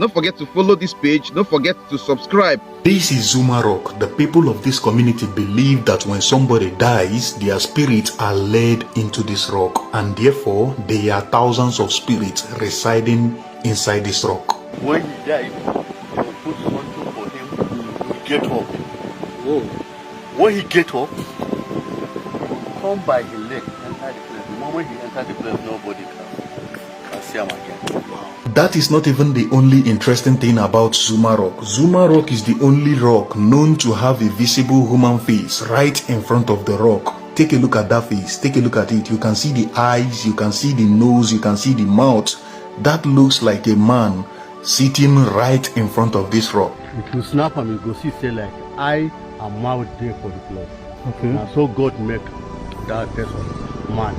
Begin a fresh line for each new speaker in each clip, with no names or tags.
Don't forget to follow this page. Don't forget to subscribe.
This is Zuma Rock. The people of this community believe that when somebody dies, their spirits are led into this rock, and therefore there are thousands of spirits residing inside this rock.
When he died, they will put something for him to get up. Whoa. When he get up, come by his leg, enter the place. The moment he enters the place, nobody can see him again. Wow.
That is not even the only interesting thing about Zuma Rock. Zuma Rock is the only rock known to have a visible human face right in front of the rock. Take a look at that face. Take a look at it. You can see the eyes, you can see the nose, you can see the mouth. That looks like a man sitting right in front of this rock.
If you snap him, you go see say like I am out there for the place.
Okay.
And so God make that person man.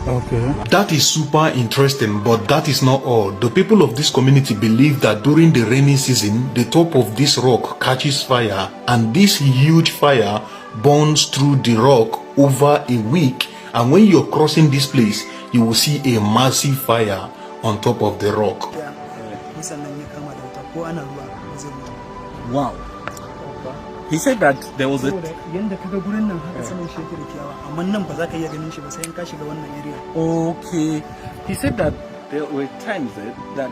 Okay. That is super interesting, but that is not all. The people of this community believe that during the rainy season, the top of this rock catches fire, and this huge fire burns through the rock over a week. And when you're crossing this place, you will see a massive fire on top of the rock.
Wow. He said that there was a... Okay. He said that there were times that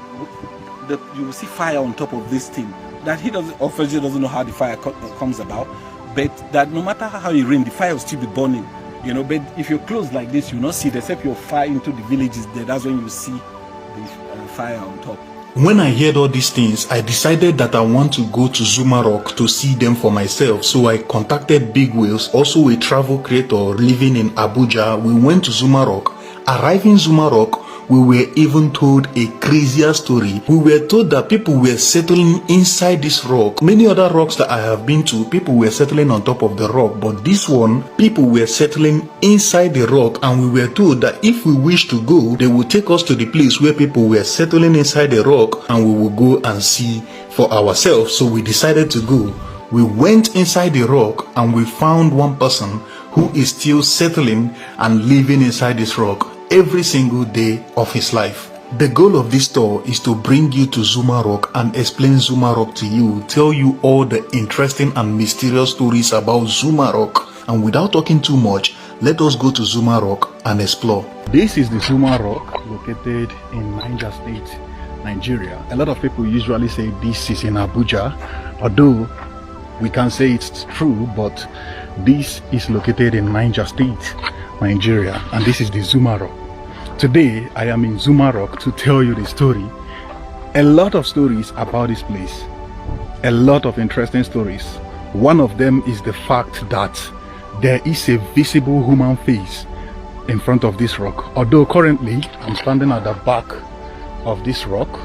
you will see fire on top of this thing. That he obviously doesn't know how the fire comes about, but that no matter how it rains, the fire will still be burning. You know, but if you're close like this, you will not see it, except you're far into the villages there. That's when you see the fire on top.
When I heard all these things, I decided that I want to go to Zuma Rock to see them for myself. So I contacted Big Wheels, also a travel creator living in Abuja. We went to Zuma Rock. Arriving Zuma Rock, we were even told a crazier story. We were told that people were settling inside this rock. Many other rocks that I have been to, people were settling on top of the rock. But this one, people were settling inside the rock, and we were told that if we wish to go, they would take us to the place where people were settling inside the rock, and we will go and see for ourselves. So we decided to go. We went inside the rock, and we found one person who is still settling and living inside this rock every single day of his life. The goal of this tour is to bring you to Zuma Rock and explain Zuma Rock to you, tell you all the interesting and mysterious stories about Zuma Rock. And without talking too much, let us go to Zuma Rock and explore. This is the Zuma Rock located in Niger State, Nigeria. A lot of people usually say this is in Abuja, although we can't say it's true, but this is located in Niger State, Nigeria, and this is the Zuma Rock. Today I am in Zuma Rock to tell you the story. A lot of stories about this place, a lot of interesting stories. One of them is the fact that there is a visible human face in front of this rock. Although currently I'm standing at the back of this rock.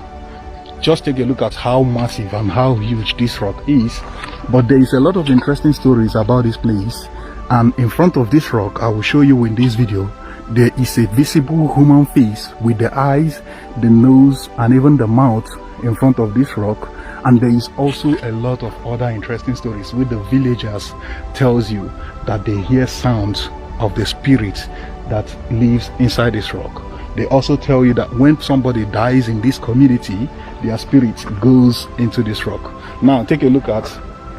Just take a look at how massive and how huge this rock is. But there is a lot of interesting stories about this place, and in front of this rock, I will show you in this video, there is a visible human face with the eyes, the nose, and even the mouth in front of this rock. And there is also a lot of other interesting stories where the villagers tells you that they hear sounds of the spirit that lives inside this rock. They also tell you that when somebody dies in this community, their spirit goes into this rock. Now take a look at,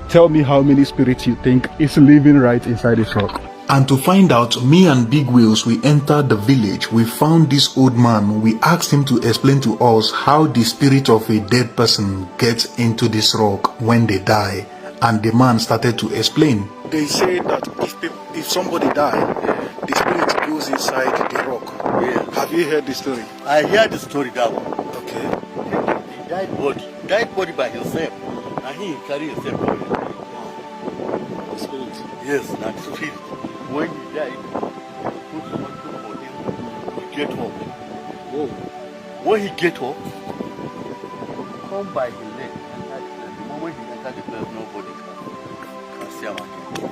tell me how many spirits you think is living right inside this rock. And to find out, me and Big Wheels, we entered the village. We found this old man. We asked him to explain to us how the spirit of a dead person gets into this rock when they die. And the man started to explain. They say that if somebody dies, the spirit goes inside the rock.
Yeah.
Have you heard the story?
I hear the story that one.
Okay.
The died body by himself, and he carry himself for him.
The spirit.
Yes, that spirit. When he died, put something for him to get up.
Whoa.
When he get up, come by his leg, enter the place. The moment he enter the place, nobody can see him again.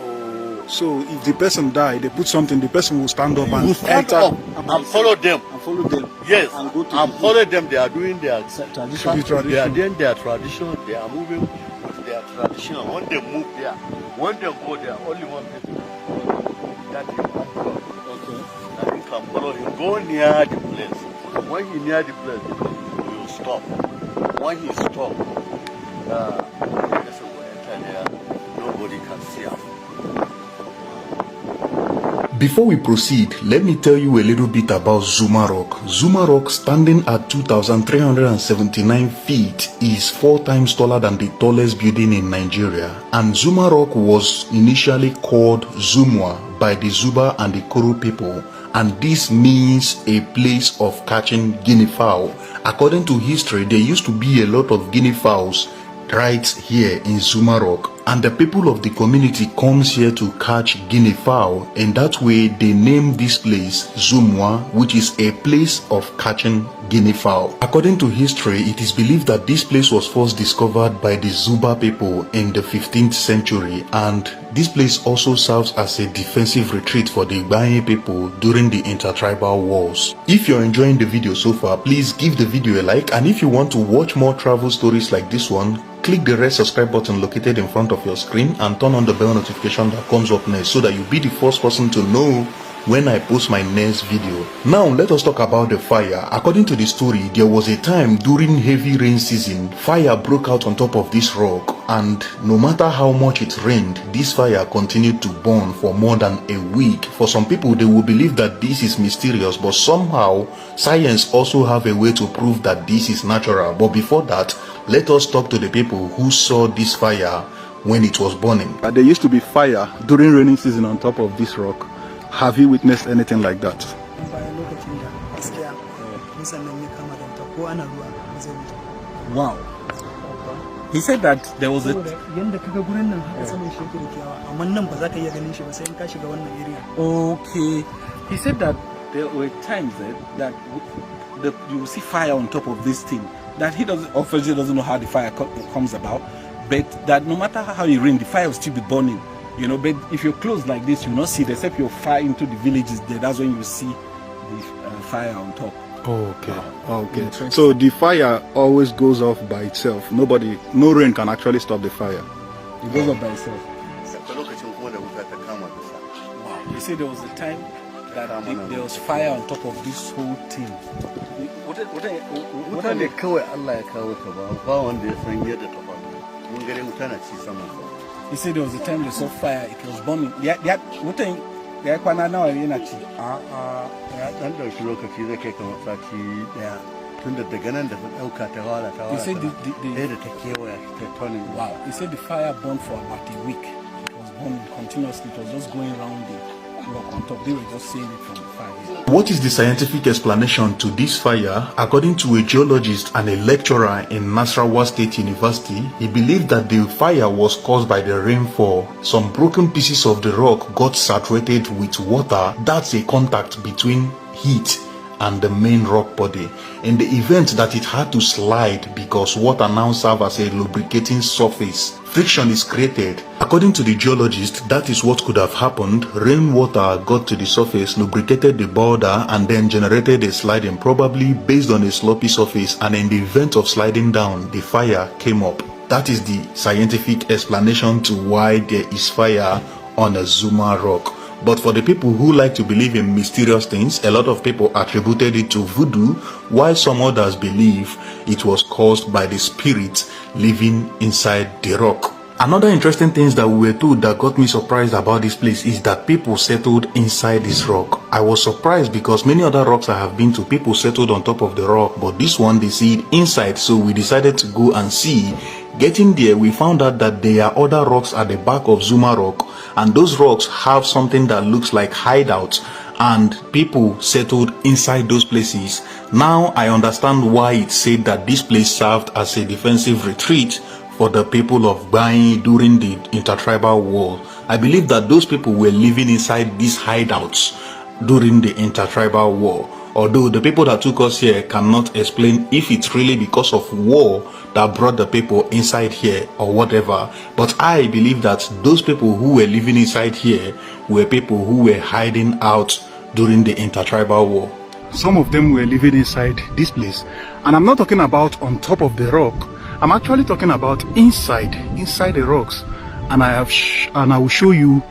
Oh, so if the person die, they put something, the person will stand up and
enter
up
and follow them.
And follow them.
Yes,
and go to
and follow them. They are doing their
tradition.
They are doing their tradition. They are moving with their tradition. When they move there, when they go there, only one person that he can follow. Okay. That he can follow him. Go near the place. When he near the place, he will stop. When he stopped, person will enter there. Nobody can see us.
Before we proceed, let me tell you a little bit about Zuma Rock. Zuma Rock, standing at 2,379 feet, is 4 times taller than the tallest building in Nigeria. And Zuma Rock was initially called Zuma by the Zuba and the Kuru people, and this means a place of catching guinea fowl. According to history, there used to be a lot of guinea fowls right here in Zuma Rock, and the people of the community comes here to catch guinea fowl, and that way they name this place Zumwa, which is a place of catching guinea fowl. According to history, it is believed that this place was first discovered by the Zuba people in the 15th century, and this place also serves as a defensive retreat for the Igbaye people during the intertribal wars. If you're enjoying the video so far, please give the video a like, and if you want to watch more travel stories like this one, click the red subscribe button located in front of your screen and turn on the bell notification that comes up next so that you'll be the first person to know when I post my next video. Now let us talk about the fire. According to the story, there was a time during heavy rain season, fire broke out on top of this rock, and no matter how much it rained, this fire continued to burn for more than a week. For some people, they will believe that this is mysterious, but somehow science also have a way to prove that this is natural. But before that, let us talk to the people who saw this fire when it was burning.
There used to be fire during raining season on top of this rock. Have you witnessed anything like that? Wow. He said that there was a... Okay. He said that there were times that you will see fire on top of this thing. That he obviously doesn't know how the fire comes about, but that no matter how you rain, the fire will still be burning. You know, but if you're close like this, you will not see it, except you're far into the villages there. That's when you see the fire on top.
Oh, okay. Okay. So the fire always goes off by itself. No rain can actually stop the fire.
It goes off by itself. Wow. You see, there was a time that there was fire on top of this whole thing.
Mutane kawai Allah ya kawo ta ba wanda ya san yadda ta faru. Mun gare mutane ci sama.
He said there was a time they saw fire, it was burning. Mutane ya kwana nawa yana ci?
Ya dan dauki lokaci zai kai kamar sati daya. Tunda daga nan da ta dauka ta wala ta wala.
He said
da ta kewaya ta turning.
Wow. He said the fire burned for about a week. It was burning continuously. It was just going around the rock on top. They were just seeing it from the fire.
What is the scientific explanation to this fire? According to a geologist and a lecturer in Nasarawa State University, he believed that the fire was caused by the rainfall. Some broken pieces of the rock got saturated with water. That's a contact between heat and the main rock body. In the event that it had to slide because water now serves as a lubricating surface, friction is created. According to the geologist, that is what could have happened. Rainwater got to the surface, lubricated the boulder, and then generated a sliding, probably based on a sloppy surface, and in the event of sliding down, the fire came up. That is the scientific explanation to why there is fire on a Zuma rock. But for the people who like to believe in mysterious things, a lot of people attributed it to voodoo, while some others believe it was caused by the spirit living inside the rock. Another interesting thing that we were told that got me surprised about this place is that people settled inside this rock. I was surprised because many other rocks I have been to, people settled on top of the rock, but this one they see it inside, so we decided to go and see. Getting there, we found out that there are other rocks at the back of Zuma Rock, and those rocks have something that looks like hideouts, and people settled inside those places. Now I understand why it said that this place served as a defensive retreat for the people of Igbaye during the intertribal war. I believe that those people were living inside these hideouts during the intertribal war. Although the people that took us here cannot explain if it's really because of war that brought the people inside here or whatever, but I believe that those people who were living inside here were people who were hiding out during the intertribal war.
Some of them were living inside this place, and I'm not talking about on top of the rock. I'm actually talking about inside the rocks, and I will show you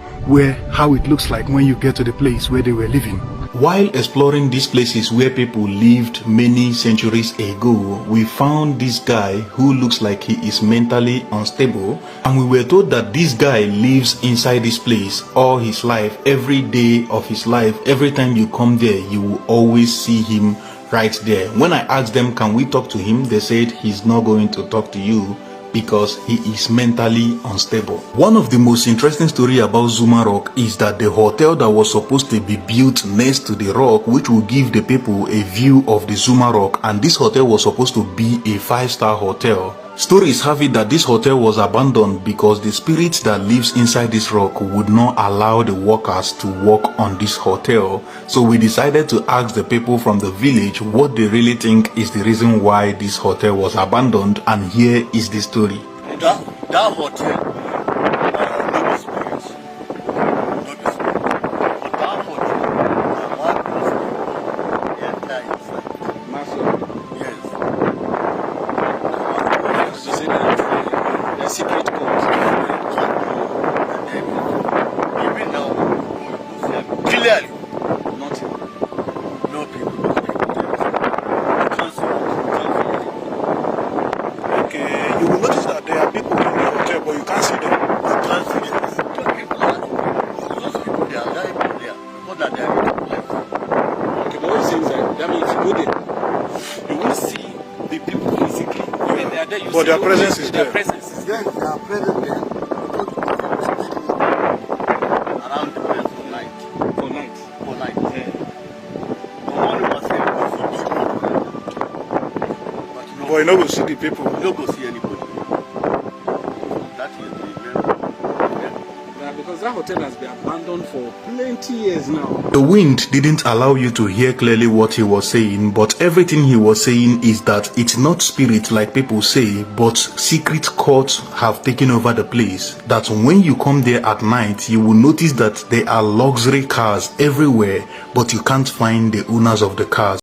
how it looks like when you get to the place where they were living.
While exploring these places where people lived many centuries ago, we found this guy who looks like he is mentally unstable, and we were told that this guy lives inside this place all his life. Every day of his life, every time you come there, you will always see him right there. When I asked them, can we talk to him, they said he's not going to talk to you because he is mentally unstable. One of the most interesting story about Zuma Rock is that the hotel that was supposed to be built next to the rock, which will give the people a view of the Zuma Rock, and this hotel was supposed to be a 5-star hotel. Stories have it that this hotel was abandoned because the spirit that lives inside this rock would not allow the workers to work on this hotel. So we decided to ask the people from the village what they really think is the reason why this hotel was abandoned, and here is the story.
That hotel, no spirits. But that hotel, one person enter inside. Yes.
The secret code.
Even now, you see clearly.
Nothing.
No people. You can't see
Okay, you will notice that there are people in the hotel, but you can't see them.
you can't see them. The people are, those people, they are lying there. More than they are left.
Okay, but what it says that means you go there, you won't see the people physically. When they are there, you
But
see
their presence is
their
there.
presence is there.
Then they are present there because around the place for night.
For night.
For night. The morning was here for people. But
But you know, we'll see the people.
you don't go see anybody. That is the
Yeah, because that hotel has been abandoned for plenty years now.
The wind didn't allow you to hear clearly what he was saying, but everything he was saying is that it's not spirit like people say, but secret courts have taken over the place. That when you come there at night, you will notice that there are luxury cars everywhere, but you can't find the owners of the cars.